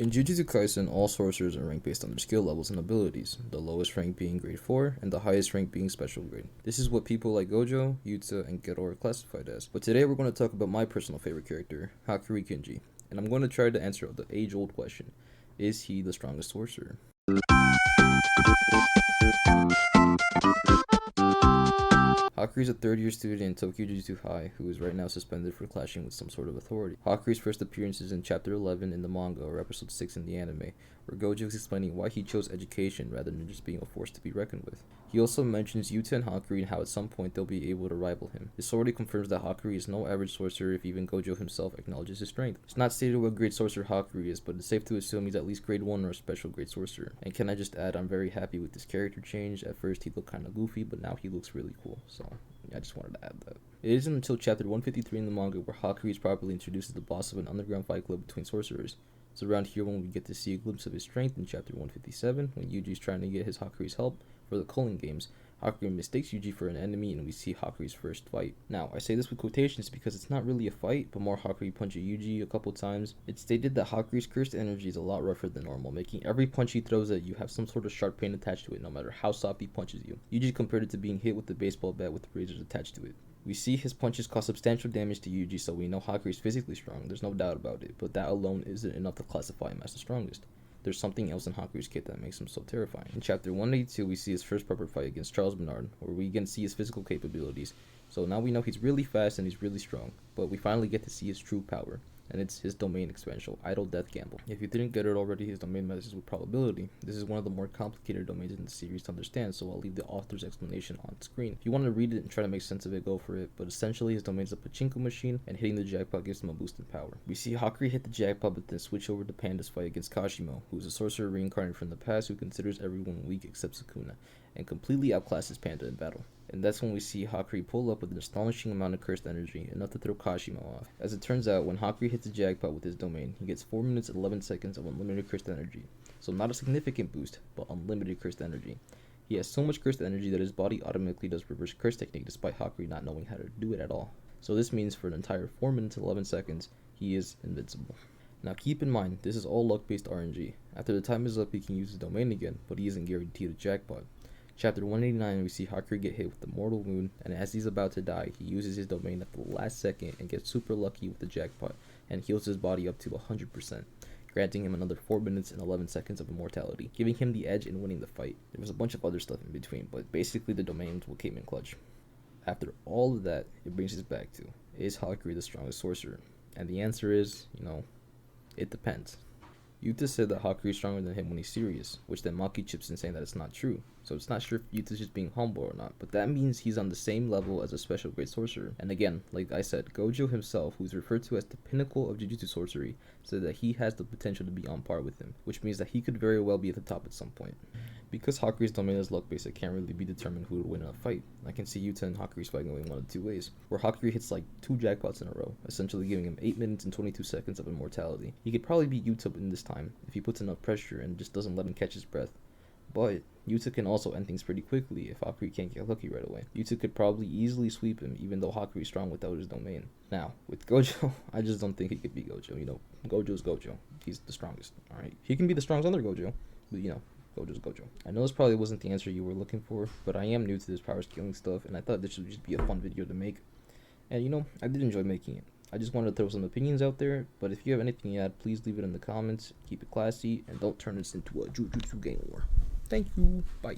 In Jujutsu Kaisen, all sorcerers are ranked based on their skill levels and abilities, the lowest rank being grade 4 and the highest rank being special grade. This is what people like Gojo, Yuta, and Gero are classified as. But today we're going to talk about my personal favorite character, Hakari Kinji, and I'm going to try to answer the age-old question, is he the strongest sorcerer? Hakari is a third-year student in Tokyo Jujutsu High who is right now suspended for clashing with some sort of authority. Hakari's first appearance is in Chapter 11 in the manga, or Episode 6 in the anime, where Gojo is explaining why he chose education rather than just being a force to be reckoned with. He also mentions Yuta and Hakari and how at some point they'll be able to rival him. This already confirms that Hakari is no average sorcerer if even Gojo himself acknowledges his strength. It's not stated what grade sorcerer Hakari is, but it's safe to assume he's at least grade 1 or a special grade sorcerer. And can I just add, I'm very happy with this character change. At first he looked kinda goofy, but now he looks really cool, so yeah, I just wanted to add that. It isn't until chapter 153 in the manga where Hakari is properly introduced as the boss of an underground fight club between sorcerers. It's around here when we get to see a glimpse of his strength in chapter 157, when Yuji is trying to get his Hakari's help for the culling games. Hakari mistakes Yuji for an enemy and we see Hakari's first fight. Now, I say this with quotations because it's not really a fight, but more Hakari punches Yuji a couple times. It's stated that Hakari's cursed energy is a lot rougher than normal, making every punch he throws at you have some sort of sharp pain attached to it, no matter how soft he punches you. Yuji compared it to being hit with a baseball bat with razors attached to it. We see his punches cause substantial damage to Yuji, so we know Hakari is physically strong, there's no doubt about it, but that alone isn't enough to classify him as the strongest. There's something else in Hakari's kit that makes him so terrifying. In chapter 182, we see his first proper fight against Charles Bernard, where we again see his physical capabilities. So now we know he's really fast and he's really strong, but we finally get to see his true power, and it's his domain expansion, Idle Death Gamble. If you didn't get it already, his domain messes with probability. This is one of the more complicated domains in the series to understand, so I'll leave the author's explanation on screen. If you want to read it and try to make sense of it, go for it, but essentially his domain is a pachinko machine, and hitting the jackpot gives him a boost in power. We see Hakari hit the jackpot, but then switch over to Panda's fight against Kashimo, who is a sorcerer reincarnated from the past who considers everyone weak except Sukuna, and completely outclasses Panda in battle. And that's when we see Hakari pull up with an astonishing amount of cursed energy, enough to throw Kashimo off. As it turns out, when Hakari hits the jackpot with his domain, he gets 4 minutes and 11 seconds of unlimited cursed energy. So not a significant boost, but unlimited cursed energy. He has so much cursed energy that his body automatically does reverse curse technique despite Hakari not knowing how to do it at all. So this means for an entire 4 minutes and 11 seconds, he is invincible. Now keep in mind, this is all luck based RNG. After the time is up, he can use his domain again, but he isn't guaranteed a jackpot. Chapter 189, we see Hakari get hit with the mortal wound, and as he's about to die, he uses his domain at the last second and gets super lucky with the jackpot, and heals his body up to 100%, granting him another 4 minutes and 11 seconds of immortality, giving him the edge in winning the fight. There was a bunch of other stuff in between, but basically the domains what came in clutch. After all of that, it brings us back to, is Hakari the strongest sorcerer? And the answer is, it depends. Yuta said that Hakari is stronger than him when he's serious, which then Maki chips in saying that it's not true. So it's not sure if Yuta's just being humble or not, but that means he's on the same level as a special grade sorcerer. And again, like I said, Gojo himself, who's referred to as the pinnacle of Jujutsu sorcery, said that he has the potential to be on par with him, which means that he could very well be at the top at some point. Because Hakari's domain is luck based, it can't really be determined who would win in a fight. I can see Yuta and Hakari's fight going one of two ways, where Hakari hits like 2 jackpots in a row, essentially giving him 8 minutes and 22 seconds of immortality. He could probably beat Yuta in this time, if he puts enough pressure and just doesn't let him catch his breath. But Yuta can also end things pretty quickly if Hakari can't get lucky right away. Yuta could probably easily sweep him, even though Hakari is strong without his domain. Now, with Gojo, I just don't think he could beat Gojo. Gojo's Gojo. He's the strongest, alright? He can be the strongest under Gojo, but Gojo's Gojo. I know this probably wasn't the answer you were looking for, but I am new to this power scaling stuff, and I thought this should just be a fun video to make. And I did enjoy making it. I just wanted to throw some opinions out there, but if you have anything to add, please leave it in the comments, keep it classy, and don't turn this into a Jujutsu game war. Thank you, bye.